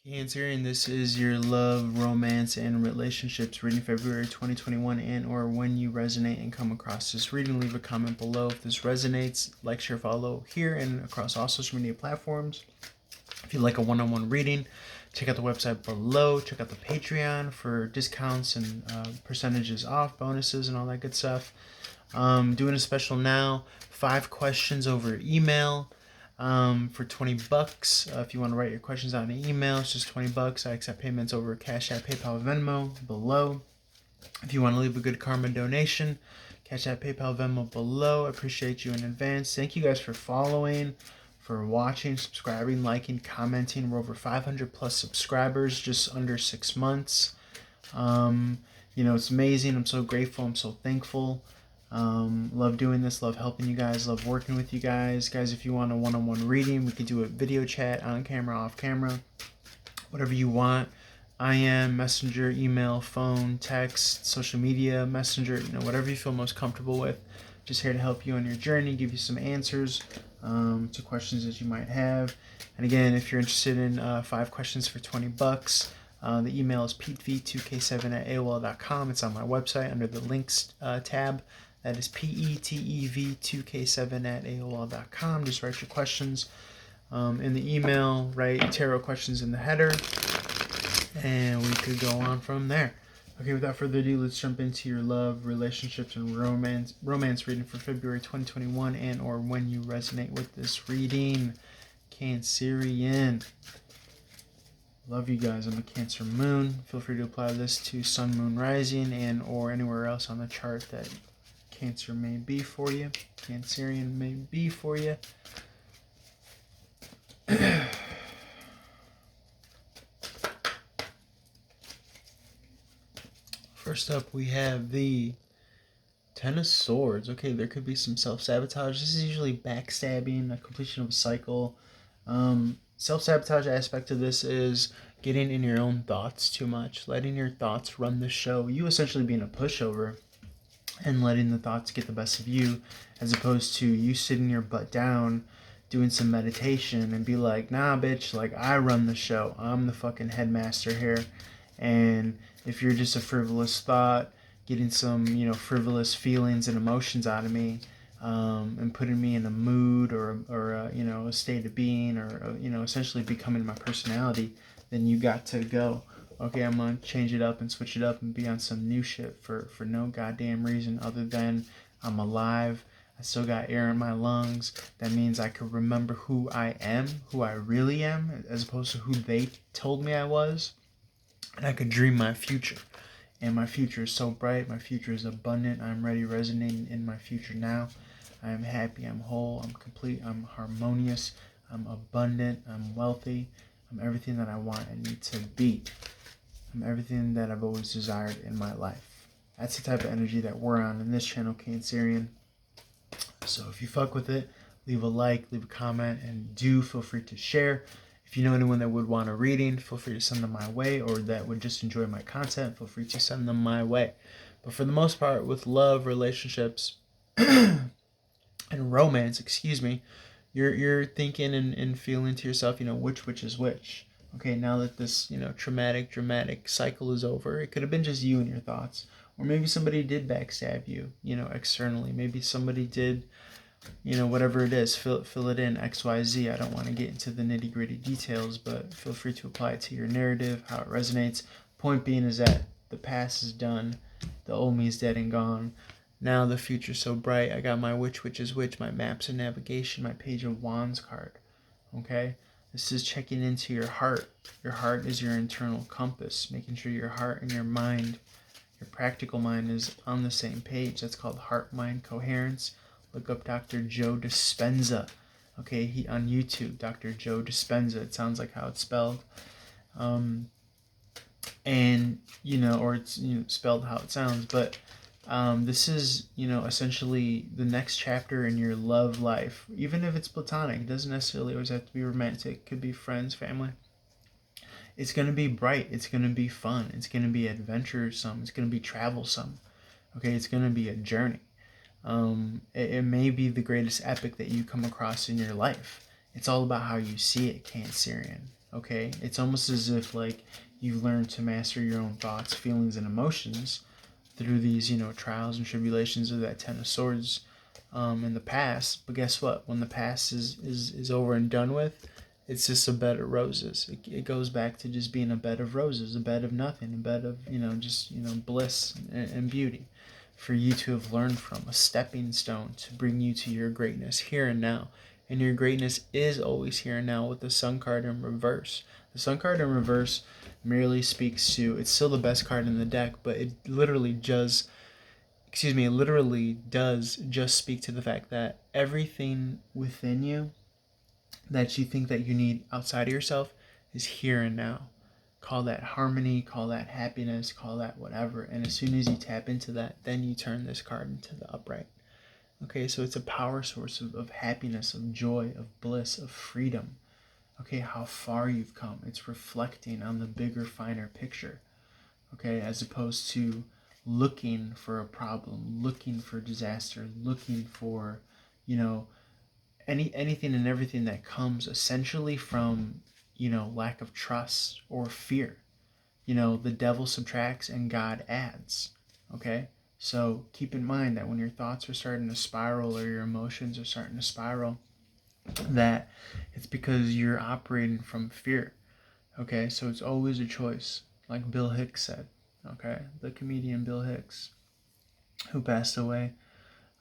Cancer, and this is your love, romance, and relationships reading February 2021 and or when you resonate and come across this reading, leave a comment below. If this resonates, like, share, follow here and across all social media platforms. If you'd like a one-on-one reading, check out the website below. Check out the Patreon for discounts and percentages off, bonuses, and all that good stuff. Doing a special now, 5 questions over email. For $20. If you want to write your questions out in an email, it's just $20. I accept payments over Cash App, PayPal, Venmo below. If you want to leave a good karma donation, Cash App, PayPal, Venmo below. I appreciate you in advance. Thank you guys for following, for watching, subscribing, liking, commenting. We're over 500 plus subscribers just under 6 months. It's amazing. I'm so grateful. I'm so thankful. Love doing this, love helping you guys, love working with you guys. Guys, if you want a one-on-one reading, we could do a video chat, on camera, off camera, whatever you want. IM, messenger, email, phone, text, social media, messenger, whatever you feel most comfortable with. Just here to help you on your journey, give you some answers to questions that you might have. And again, if you're interested in 5 questions for $20, the email is petev2k7@aol.com. It's on my website under the links tab. That is petev2k7@aol.com. Just write your questions in the email, write tarot questions in the header, and we could go on from there. Okay, without further ado, let's jump into your love, relationships, and romance reading for February 2021 and or when you resonate with this reading. Cancerian. Love you guys. I'm a Cancer moon. Feel free to apply this to sun, moon, rising, and or anywhere else on the chart that Cancer may be for you. Cancerian may be for you. First up, we have the Ten of Swords. Okay, there could be some self-sabotage. This is usually backstabbing, a completion of a cycle. Self-sabotage aspect of this is getting in your own thoughts too much, letting your thoughts run the show. You essentially being a pushover and letting the thoughts get the best of you, as opposed to you sitting your butt down, doing some meditation and be like, nah, bitch, like I run the show. I'm the fucking headmaster here. And if you're just a frivolous thought, getting some, frivolous feelings and emotions out of me, and putting me in a mood or a state of being, or essentially becoming my personality, then you got to go. Okay, I'm gonna change it up and switch it up and be on some new shit for no goddamn reason other than I'm alive. I still got air in my lungs. That means I could remember who I am, who I really am, as opposed to who they told me I was. And I could dream my future. And my future is so bright. My future is abundant. I'm ready, resonating in my future now. I am happy. I'm whole. I'm complete. I'm harmonious. I'm abundant. I'm wealthy. I'm everything that I want and need to be. I'm everything that I've always desired in my life. That's the type of energy that we're on in this channel, Cancerian. So if you fuck with it, leave a like, leave a comment, and do feel free to share. If you know anyone that would want a reading, feel free to send them my way, or that would just enjoy my content, feel free to send them my way. But for the most part, with love, relationships, and romance, you're thinking and feeling to yourself, which is which. Okay, now that this, dramatic cycle is over, it could have been just you and your thoughts. Or maybe somebody did backstab you, externally. Maybe somebody did, whatever it is, fill it in, XYZ. I don't want to get into the nitty-gritty details, but feel free to apply it to your narrative, how it resonates. Point being is that the past is done. The old me is dead and gone. Now the future's so bright. I got my which is which, my maps and navigation, my Page of Wands card. Okay? This is checking into your heart. Your heart is your internal compass, making sure your heart and your mind, your practical mind, is on the same page. That's called heart-mind coherence. Look up Dr. Joe Dispenza. Okay, he on YouTube, Dr. Joe Dispenza. It sounds like how it's spelled. Or it's spelled how it sounds, but this is, essentially the next chapter in your love life. Even if it's platonic, it doesn't necessarily always have to be romantic. It could be friends, family. It's going to be bright. It's going to be fun. It's going to be adventuresome. It's going to be travel-some. Okay, it's going to be a journey. It may be the greatest epic that you come across in your life. It's all about how you see it, Cancerian. Okay, it's almost as if like you've learned to master your own thoughts, feelings, and emotions through these, trials and tribulations of that Ten of Swords in the past. But guess what? When the past is over and done with, it's just a bed of roses. It goes back to just being a bed of roses, a bed of nothing, a bed of, just, bliss and beauty for you to have learned from, a stepping stone to bring you to your greatness here and now. And your greatness is always here and now with the Sun card in reverse. The Sun card in reverse merely speaks to, it's still the best card in the deck, but it literally does just speak to the fact that everything within you that you think that you need outside of yourself is here and now. Call that harmony, call that happiness, call that whatever. And as soon as you tap into that, then you turn this card into the upright. Okay, so it's a power source of happiness, of joy, of bliss, of freedom. Okay, how far you've come. It's reflecting on the bigger, finer picture. Okay, as opposed to looking for a problem, looking for disaster, looking for, anything and everything that comes essentially from, lack of trust or fear. The devil subtracts and God adds. Okay? So keep in mind that when your thoughts are starting to spiral or your emotions are starting to spiral, that it's because you're operating from fear. Okay? So it's always a choice, like Bill Hicks said. Okay? The comedian Bill Hicks, who passed away.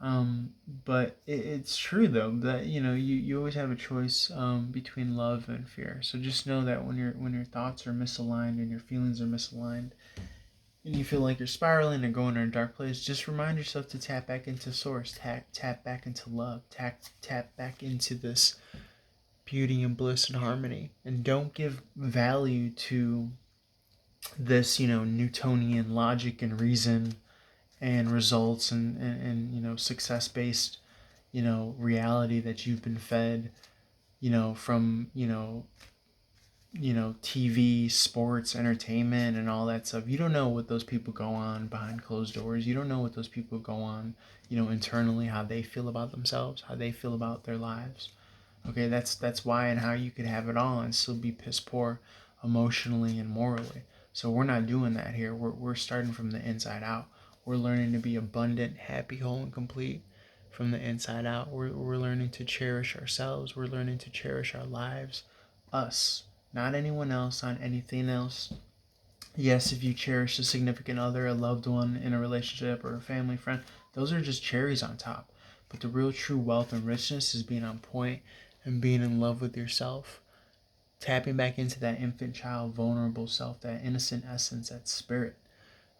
But it's true though that you always have a choice between love and fear. So just know that when your thoughts are misaligned and your feelings are misaligned, and you feel like you're spiraling and going in a dark place, just remind yourself to tap back into source, tap back into love, tap back into this beauty and bliss and harmony, and don't give value to this Newtonian logic and reason and results and success based reality that you've been fed from TV, sports, entertainment, and all that stuff. You don't know what those people go on behind closed doors. You don't know what those people go on internally, how they feel about themselves, how they feel about their lives. Okay, that's why and how you could have it all and still be piss poor emotionally and morally. So we're not doing that here. We're starting from the inside out. We're learning to be abundant, happy, whole, and complete from the inside out. We're learning to cherish ourselves. We're learning to cherish our lives. Us. Not anyone else, not anything else. Yes, if you cherish a significant other, a loved one in a relationship, or a family friend, those are just cherries on top. But the real true wealth and richness is being on point and being in love with yourself. Tapping back into that infant child, vulnerable self, that innocent essence, that spirit.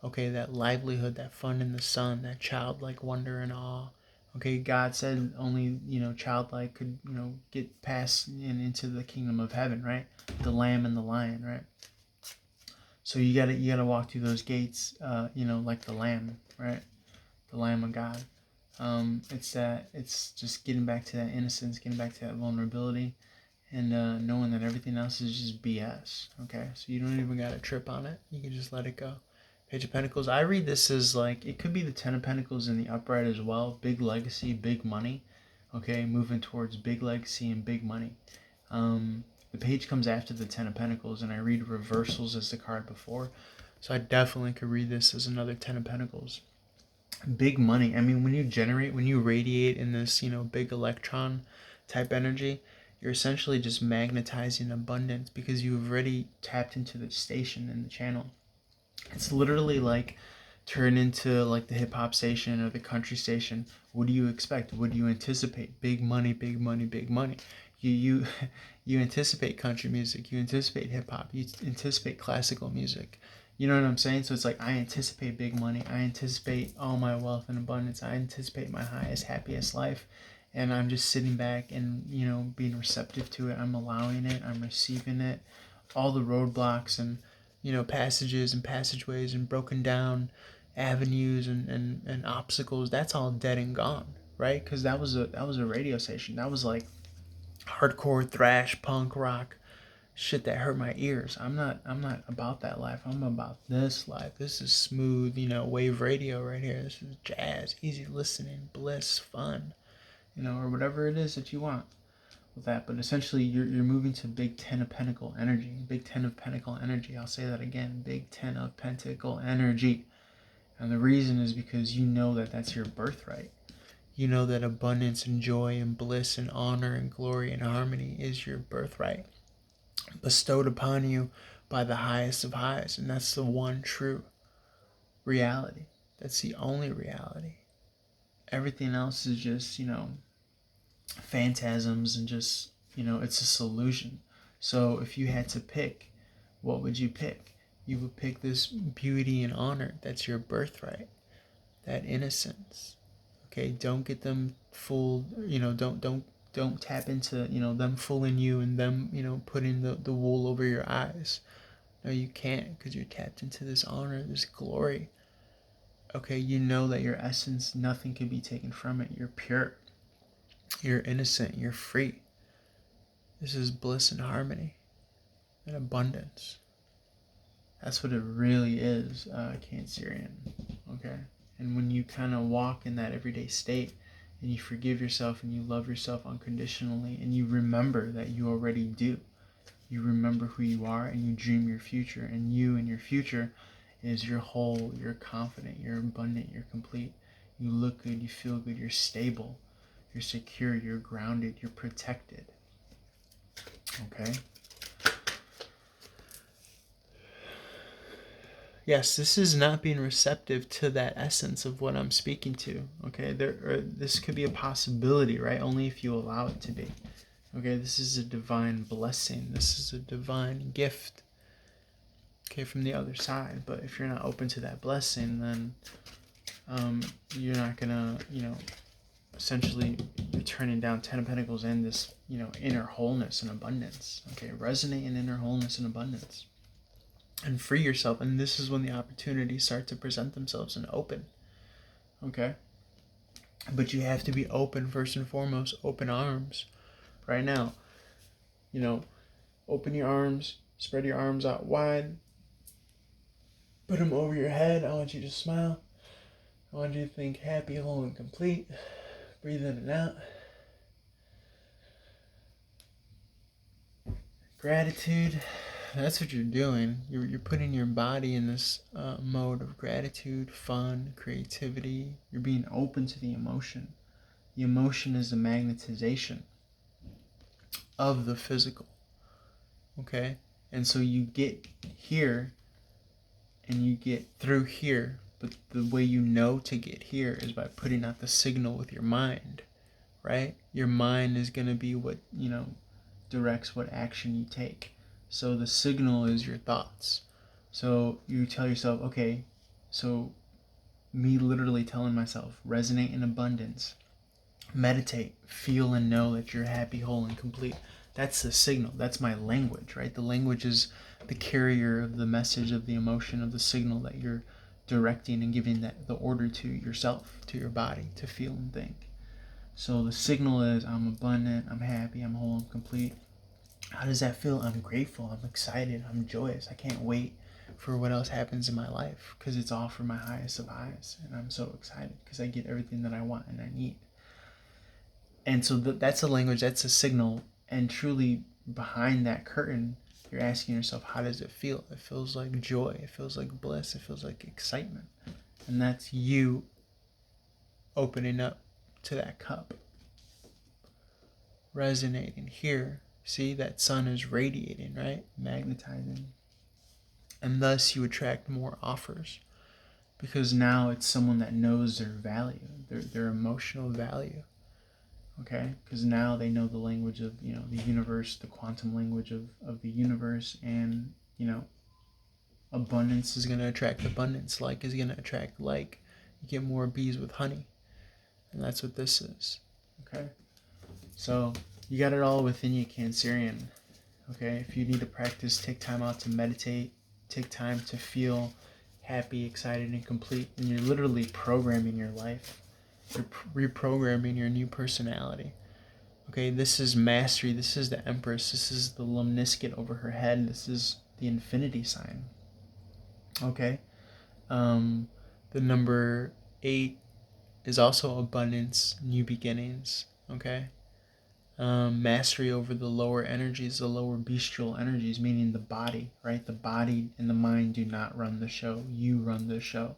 Okay, that livelihood, that fun in the sun, that childlike wonder and awe. Okay, God said only, childlike could, get past and into the kingdom of heaven, right? The lamb and the lion, right? So you gotta walk through those gates, like the lamb, right? The lamb of God. It's just getting back to that innocence, getting back to that vulnerability, and knowing that everything else is just BS. Okay, so you don't even gotta trip on it. You can just let it go. Page of Pentacles. I read this as like, it could be the Ten of Pentacles in the upright as well. Big legacy, big money. Okay, moving towards big legacy and big money. The page comes after the Ten of Pentacles, and I read reversals as the card before. So I definitely could read this as another Ten of Pentacles. Big money. I mean, when you radiate in this, big electron type energy, you're essentially just magnetizing abundance because you've already tapped into the station and the channel. It's literally like turn into like the hip hop station or the country station. What do you expect? What do you anticipate? Big money, big money, big money. You you anticipate country music. You anticipate hip hop. You anticipate classical music. You know what I'm saying? So it's like I anticipate big money. I anticipate all my wealth and abundance. I anticipate my highest, happiest life. And I'm just sitting back and, being receptive to it. I'm allowing it. I'm receiving it. All the roadblocks and, passages and passageways and broken down avenues and obstacles, that's all dead and gone, right? Because that was a radio station. That was like hardcore thrash punk rock shit that hurt my ears. I'm not about that life. I'm about this life. This is smooth, wave radio right here. This is jazz, easy listening, bliss, fun, or whatever it is that you want. with that, but essentially you're moving to big 10 of pentacle energy. Big 10 of pentacle energy. I'll say that again. Big 10 of pentacle energy. And the reason is because you know that that's your birthright. You know that abundance and joy and bliss and honor and glory and harmony is your birthright, bestowed upon you by the highest of highs. And that's the one true reality. That's the only reality. Everything else is just, phantasms and just, it's a illusion. So if you had to pick, what would you pick? You would pick this beauty and honor. That's your birthright. That innocence. Okay, don't get them fooled. Don't tap into, them fooling you and them, putting the wool over your eyes. No, you can't, because you're tapped into this honor, this glory. Okay, you know that your essence, nothing can be taken from it. You're pure. You're innocent. You're free. This is bliss and harmony and abundance. That's what it really is, Cancerian. Okay? And when you kind of walk in that everyday state and you forgive yourself and you love yourself unconditionally and you remember that you already do. You remember who you are and you dream your future, and you and your future is you're whole, you're confident, you're abundant, you're complete. You look good, you feel good, you're stable, you're secure, you're grounded, you're protected. Okay? Yes, this is not being receptive to that essence of what I'm speaking to. Okay, this could be a possibility, right? Only if you allow it to be. Okay, this is a divine blessing. This is a divine gift. Okay, from the other side. But if you're not open to that blessing, then you're not gonna, essentially you're turning down 10 of Pentacles and this, inner wholeness and abundance. Okay, resonate in inner wholeness and abundance. And free yourself. And this is when the opportunities start to present themselves and open. Okay? But you have to be open first and foremost. Open arms. Right now. Open your arms. Spread your arms out wide. Put them over your head. I want you to smile. I want you to think happy, whole, and complete. Breathe in and out. Gratitude. That's what you're doing. You're putting your body in this mode of gratitude, fun, creativity. You're being open to the emotion. The emotion is the magnetization of the physical. Okay? And so you get here and you get through here. But the way you know to get here is by putting out the signal with your mind. Right? Your mind is going to be what, directs what action you take. So the signal is your thoughts. So you tell yourself, okay, so me literally telling myself, resonate in abundance, meditate, feel and know that you're happy, whole, and complete. That's the signal. That's my language, right? The language is the carrier of the message, of the emotion, of the signal that you're directing and giving the order to yourself, to your body, to feel and think. So the signal is, I'm abundant, I'm happy, I'm whole, I'm complete. How does that feel? I'm grateful, I'm excited, I'm joyous. I can't wait for what else happens in my life, because it's all for my highest of highs. And I'm so excited because I get everything that I want and I need. And so that's a language, that's a signal. And truly behind that curtain, you're asking yourself, how does it feel? It feels like joy. It feels like bliss. It feels like excitement. And that's you opening up to that cup. Resonating here. See, that sun is radiating, right? Magnetizing. And thus you attract more offers. Because now it's someone that knows their value, their emotional value. Okay? Because now they know the language of, the universe, the quantum language of the universe. And, abundance is going to attract abundance. Like is going to attract like. You get more bees with honey. And that's what this is. Okay? So you got it all within you, Cancerian. Okay? If you need to practice, take time out to meditate. Take time to feel happy, excited, and complete. And you're literally programming your life. You're reprogramming your new personality. Okay? This is mastery. This is the Empress. This is the lemniscate over her head. This is the infinity sign. Okay? The number 8 is also abundance, new beginnings. Okay? mastery over the lower energies, the lower bestial energies, meaning the body, right? The body and the mind do not run the show. You run the show.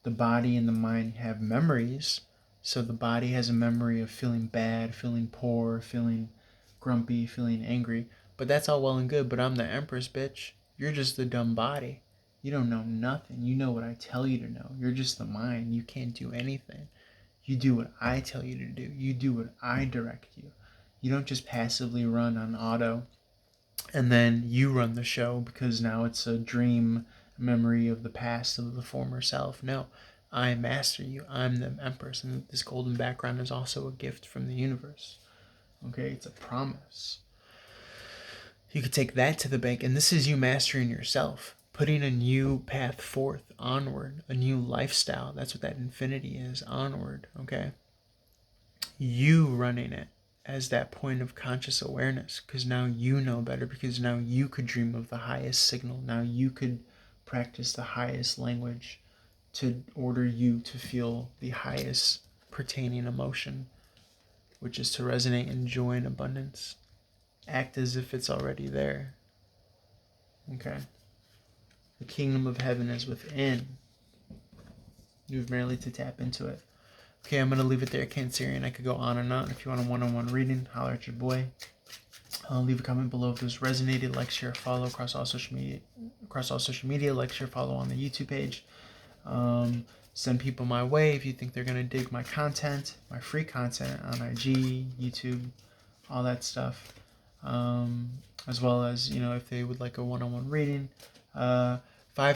The body and the mind have memories. So the body has a memory of feeling bad, feeling poor, feeling grumpy, feeling angry. But that's all well and good. But I'm the Empress, bitch. You're just the dumb body. You don't know nothing. You know what I tell you to know. You're just the mind. You can't do anything. You do what I tell you to do. You do what I direct you. You don't just passively run on auto and then you run the show because now it's a dream memory of the past of the former self. No, I master you. I'm the Empress, and this golden background is also a gift from the universe. Okay, it's a promise. You could take that to the bank, and this is you mastering yourself, putting a new path forth, onward, a new lifestyle. That's what that infinity is, onward, okay? You running it as that point of conscious awareness, because now you know better, because now you could dream of the highest signal. Now you could practice the highest language to order you to feel the highest pertaining emotion, which is to resonate in joy and abundance. Act as if it's already there. Okay? The kingdom of heaven is within. You have merely to tap into it. Okay, I'm going to leave it there, Cancerian. I could go on and on. If you want a one-on-one reading, holler at your boy. Leave a comment below if this resonated. Like, share, follow across all social media. Like, share, follow on the YouTube page. Send people my way if you think they're going to dig my content, my free content on IG, YouTube, all that stuff. As well as, if they would like a one-on-one reading. 5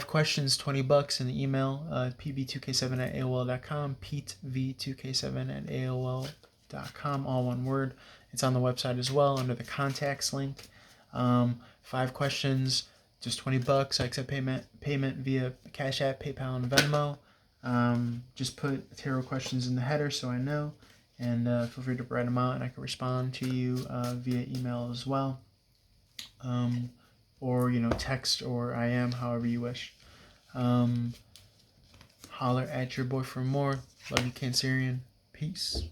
questions, $20 in the email, pv2k7@aol.com, petev2k7@aol.com, all one word. It's on the website as well under the contacts link. 5 questions, just $20. I accept payment via Cash App, PayPal, and Venmo. Just put tarot questions in the header so I know, and feel free to write them out, and I can respond to you via email as well. Or text or IM, however you wish. Holler at your boy for more. Love you, Cancerian. Peace.